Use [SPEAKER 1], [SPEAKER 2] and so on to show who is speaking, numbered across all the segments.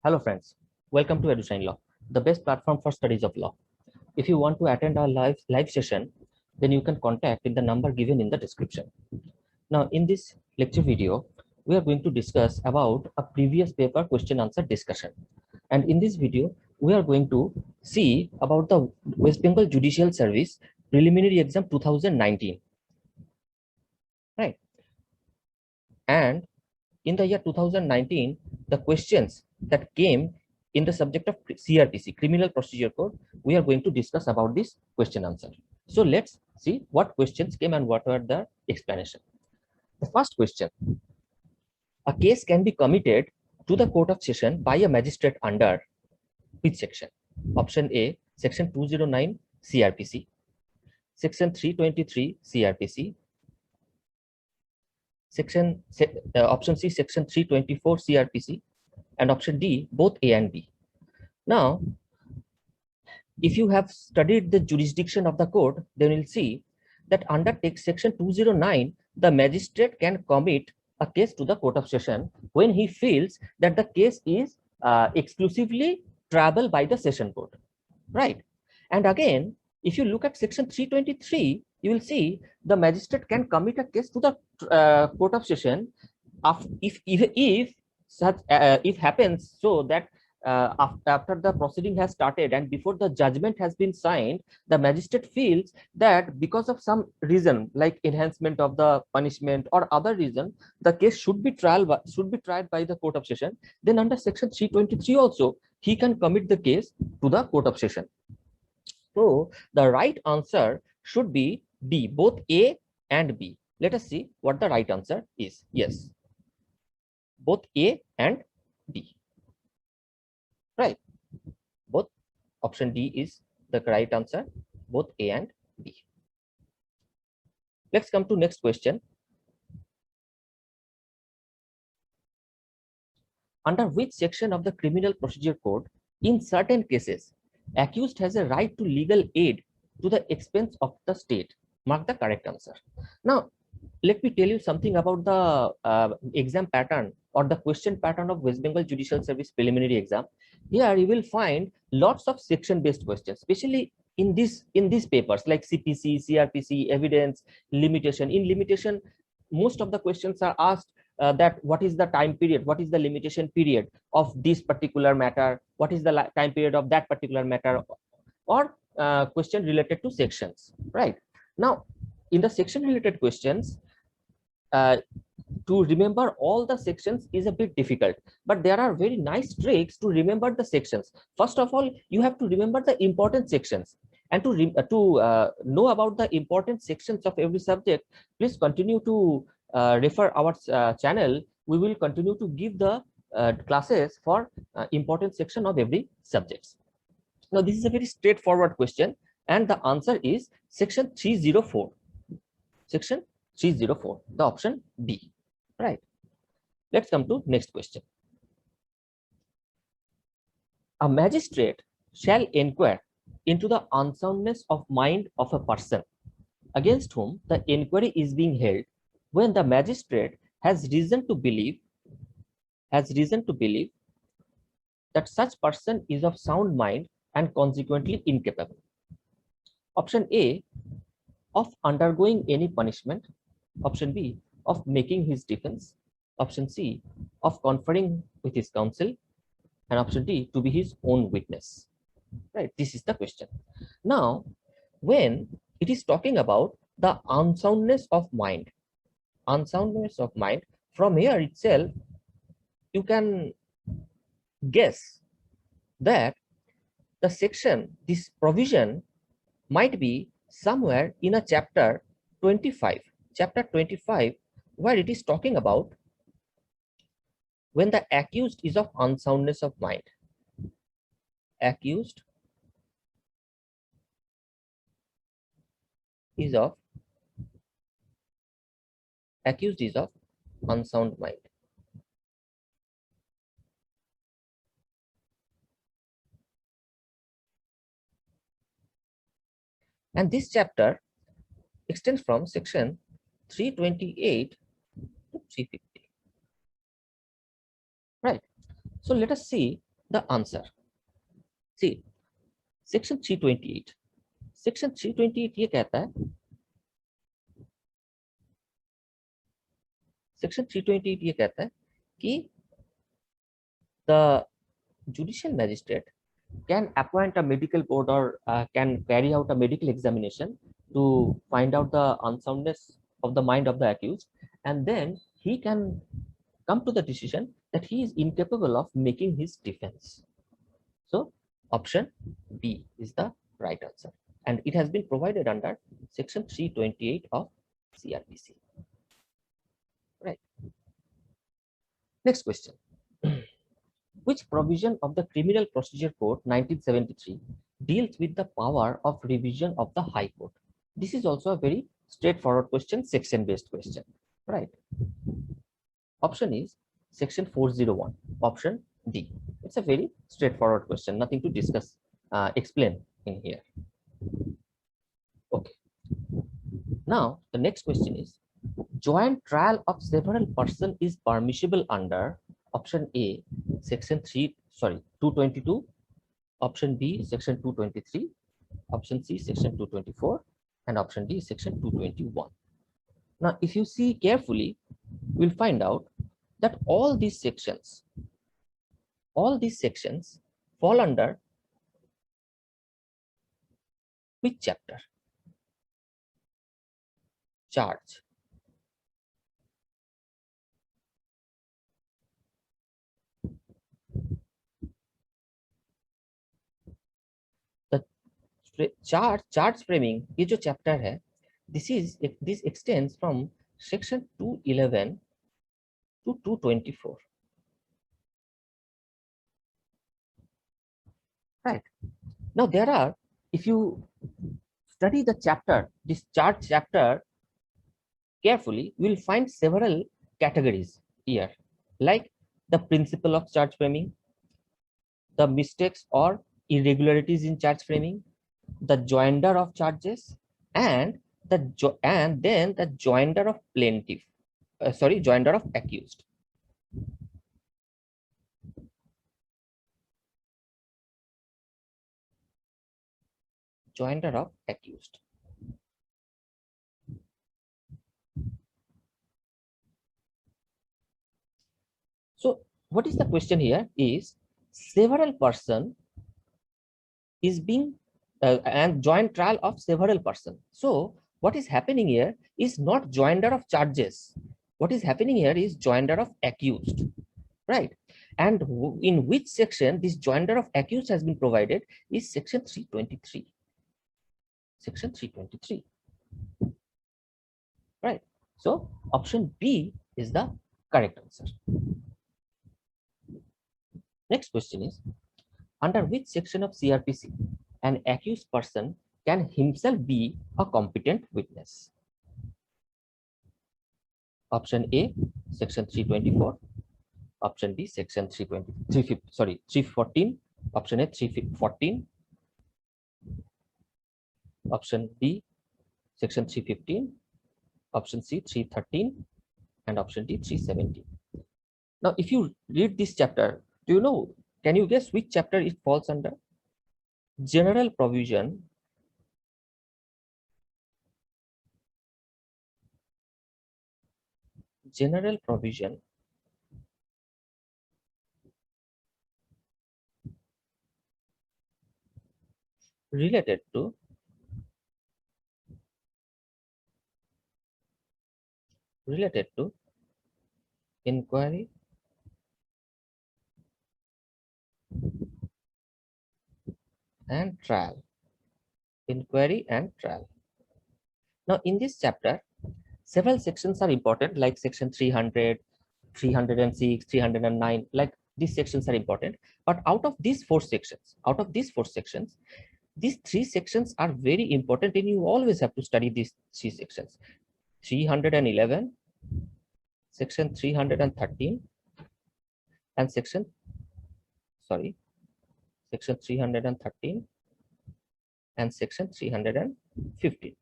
[SPEAKER 1] Hello friends, welcome to EduShine Law, the best platform for studies of law. If you want to attend our live session, then you can contact in the number given in the description. Now in this lecture video, we are going to discuss about a previous paper question answer discussion. And in this video, we are going to see about the West Bengal Judicial Service Preliminary Exam 2019. Right. And in the year 2019, the questions that came in the subject of CRPC, Criminal Procedure Code, we are going to discuss about this question answer. So let's see what questions came and what were the explanation. The first question: a case can be committed to the Court of Session by a magistrate under which section? Option A, Section 209 CRPC, Section 323 CRPC, option C, Section 324 CRPC, and option D, both A and B. Now, if you have studied the jurisdiction of the court, then you'll see that under Section 209, the magistrate can commit a case to the Court of Session when he feels that the case is exclusively traveled by the Session Court, right? And again, if you look at Section 323, you will see the magistrate can commit a case to the Court of Session if happens so that after the proceeding has started and before the judgment has been signed, the magistrate feels that because of some reason like enhancement of the punishment or other reason, the case should be tried by the Court of Session. Then under Section 323 also, he can commit the case to the Court of Session. So the right answer should be D, both A and B. Let us see what the right answer is. Yes, both A and D. Right. Both option D is the right answer, both A and B. Let's come to next question. Under which section of the Criminal Procedure Code, in certain cases, accused has a right to legal aid to the expense of the state? Mark the correct answer. Now, let me tell you something about the exam pattern or the question pattern of West Bengal Judicial Service Preliminary Exam. Here you will find lots of section-based questions, especially in these papers like CPC, CRPC, evidence, limitation. In limitation, most of the questions are asked that what is the time period, what is the limitation period of this particular matter, what is the time period of that particular matter, or question related to sections, right? Now, in the section related questions, to remember all the sections is a bit difficult, but there are very nice tricks to remember the sections. First of all, you have to remember the important sections, and to know about the important sections of every subject, please continue to refer our channel. We will continue to give the classes for important section of every subject. Now, this is a very straightforward question, and the answer is Section 304. Section 304, the option B, right? Let's come to next question. A magistrate shall inquire into the unsoundness of mind of a person against whom the inquiry is being held when the magistrate has reason to believe that such person is of sound mind and consequently incapable. Option A, of undergoing any punishment. Option B, of making his defense. Option C, of conferring with his counsel. And option D, to be his own witness. Right, this is the question. Now, when it is talking about the unsoundness of mind, from here itself, you can guess that the section, this provision might be somewhere in a chapter 25, where it is talking about when the accused is of unsoundness of mind. Accused is of unsound mind. And this chapter extends from section 328 to 350. Right. So let us see the answer. See, section 328, section 328 ये कहता है, section 328 ये कहता है कि the judicial magistrate can appoint a medical board or can carry out a medical examination to find out the unsoundness of the mind of the accused, and then he can come to the decision that he is incapable of making his defense. So option B is the right answer, and it has been provided under section 328 of CRPC. Right. Next question. Which provision of the Criminal Procedure Code 1973 deals with the power of revision of the High Court? This is also a very straightforward question, section-based question, right? Option is section 401, option D. It's a very straightforward question, nothing to discuss, explain in here. Okay. Now, the next question is, joint trial of several persons is permissible under option A, section 222, option B, section 223, option C, section 224, and option D, section 221. Now, if you see carefully, we'll find out that all these sections fall under which chapter? Charge. Charge framing ये जो chapter है, this extends from section 211 to 224, right? Now there are, if you study the chapter, this charge chapter carefully, you will find several categories here, like the principle of charge framing, the mistakes or irregularities in charge framing, the joinder of charges, and then the joinder of plaintiff, joinder of accused. Joinder of accused. So what is the question here is, several person is being and joint trial of several person. So what is happening here is not joinder of charges. What is happening here is joinder of accused, right? And in which section this joinder of accused has been provided is section 323. Section 323, right? So option B is the correct answer. Next question is, under which section of CRPC an accused person can himself be a competent witness? Option A, section 324. Option B, section 314. Option A, 314. Option B, section 315. Option C, 313. And option D, 317. Now, if you read this chapter, do you know, can you guess which chapter it falls under? General provision. General provision related to inquiry and trial. Inquiry and trial. Now, in this chapter, several sections are important, like section 300, 306, 309, like these sections are important. But out of these four sections, these three sections are very important, and you always have to study these three sections. 311, section 313, and section 313 and section 315.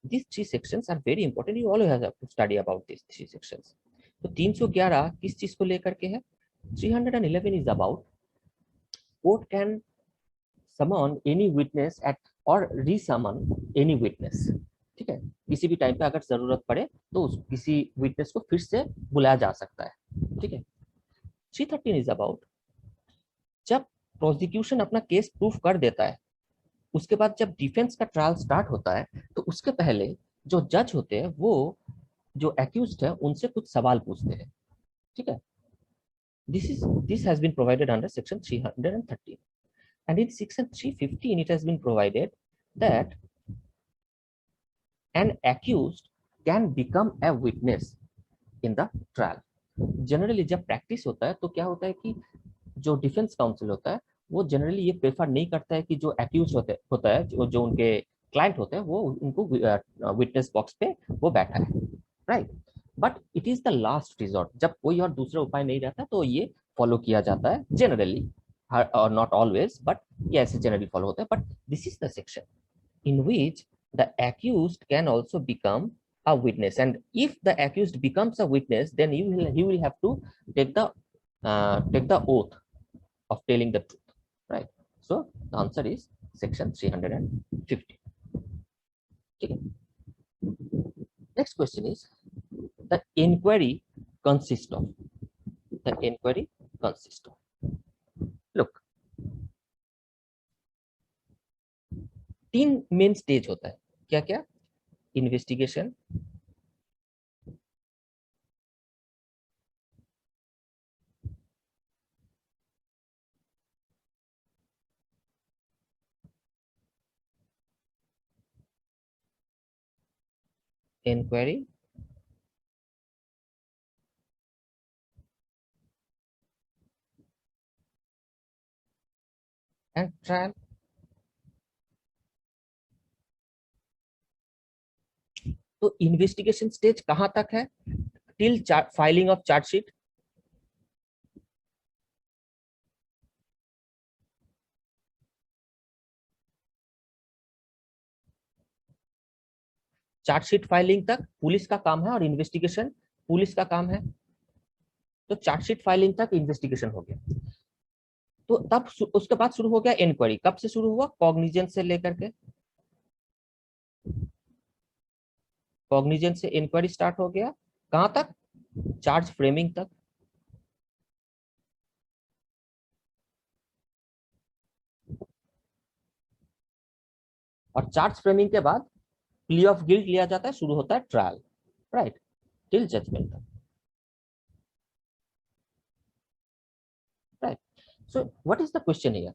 [SPEAKER 1] These three sections are very important. You always have to study about these three sections. तो 311 किस चीज को लेकर के है? 311 is about court can summon any witness at or resummon any witness. ठीक है, किसी भी टाइम पे अगर जरूरत पड़े तो किसी विटनेस को फिर से बुलाया जा सकता है. ठीक है. 313 इज अबाउट जब प्रोसिक्यूशन अपना केस प्रूफ कर देता है, उसके बाद जब डिफेंस का ट्रायल स्टार्ट होता है तो उसके पहले जो जज होते हैं वो जो एक्यूज्ड है उनसे कुछ सवाल पूछते हैं. ठीक है. This has been provided under section 313, and in section 315 it has been provided that an accused can become a witness in the trial. Generally जब प्रैक्टिस होता है तो क्या होता है कि जो डिफेंस काउंसिल होता है वो जनरली ये प्रेफर नहीं करता है कि जो एक्यूज होता है जो उनके क्लाइंट होते हैं वो उनको विटनेस बॉक्स पे वो बैठा है, right. But it is the last resort. जब कोई और दूसरा उपाय नहीं रहता तो ये फॉलो किया जाता है जनरली, और नॉट ऑलवेज, बट ये ऐसे जनरली फॉलो होता है. But this is the section in which the accused can also become a witness, and if the accused becomes a witness then he will have to take the oath of telling the truth, right? So the answer is section 350. Okay. Next question is the inquiry consists of. The inquiry consists of. Look, तीन main stage होता है. क्या क्या? Investigation, inquiry, and trial. तो investigation stage कहां तक है? Till filing of chargesheet. Chargesheet filing तक पुलिस का काम है और इन्वेस्टिगेशन पुलिस का काम है. तो चार्जशीट फाइलिंग तक इन्वेस्टिगेशन हो गया. तो तब उसके बाद शुरू हो गया इंक्वायरी. कब से शुरू हुआ? कॉग्निजेंस से लेकर के. कॉग्निजेंस से इंक्वायरी स्टार्ट हो गया. कहां तक? चार्ज फ्रेमिंग तक. और चार्ज फ्रेमिंग के बाद प्ली ऑफ गिल्ट लिया जाता है, शुरू होता है ट्रायल, राइट, टिल जजमेंट तक, right. So what is the question here?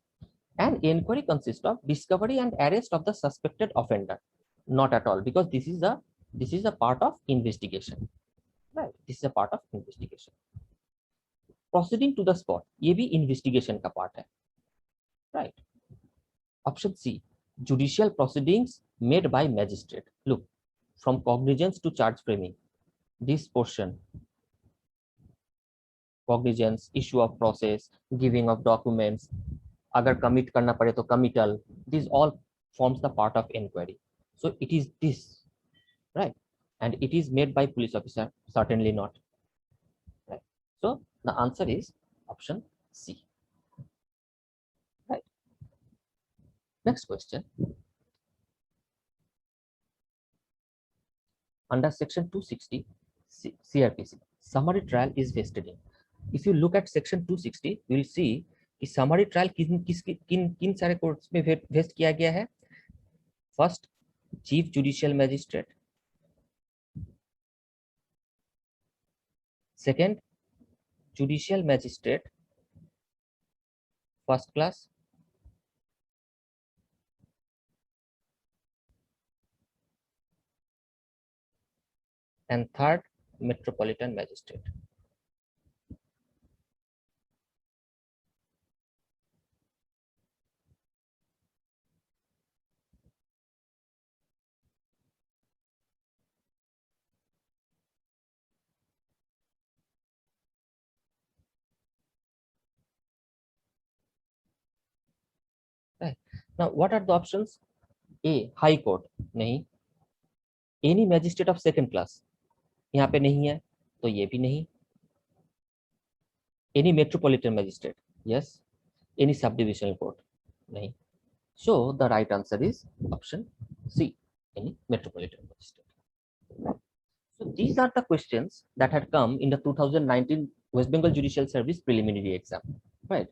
[SPEAKER 1] An inquiry consists of discovery and arrest of the suspected offender. Not at all, because this is a part of investigation, right? This is a part of investigation. Proceeding to the spot, ये भी investigation का part है, right? Option C, judicial proceedings made by magistrate. Look, from cognizance to charge framing, this portion, cognizance, issue of process, giving of documents, अगर commit करना पड़े तो committal, this all forms the part of inquiry. So it is this, right? And it is made by police officer? Certainly not, right? So the answer is option C, right? Next question. Under section 260 CRPC, summary trial is vested in. If you look at section 260, you will see कि summary trial किन सारे courts में waste किया गया है. First, chief judicial magistrate. Second, judicial magistrate first class. And third, metropolitan magistrate. Now what are the options? A, high court नहीं. Any magistrate of second class यहाँ पे नहीं है, तो ये भी नहीं. Any metropolitan magistrate, yes. Any subdivisional court? Nahi. So the right answer is option C, any metropolitan magistrate. So these are the questions that had come in the 2019 West Bengal Judicial Service preliminary exam, right?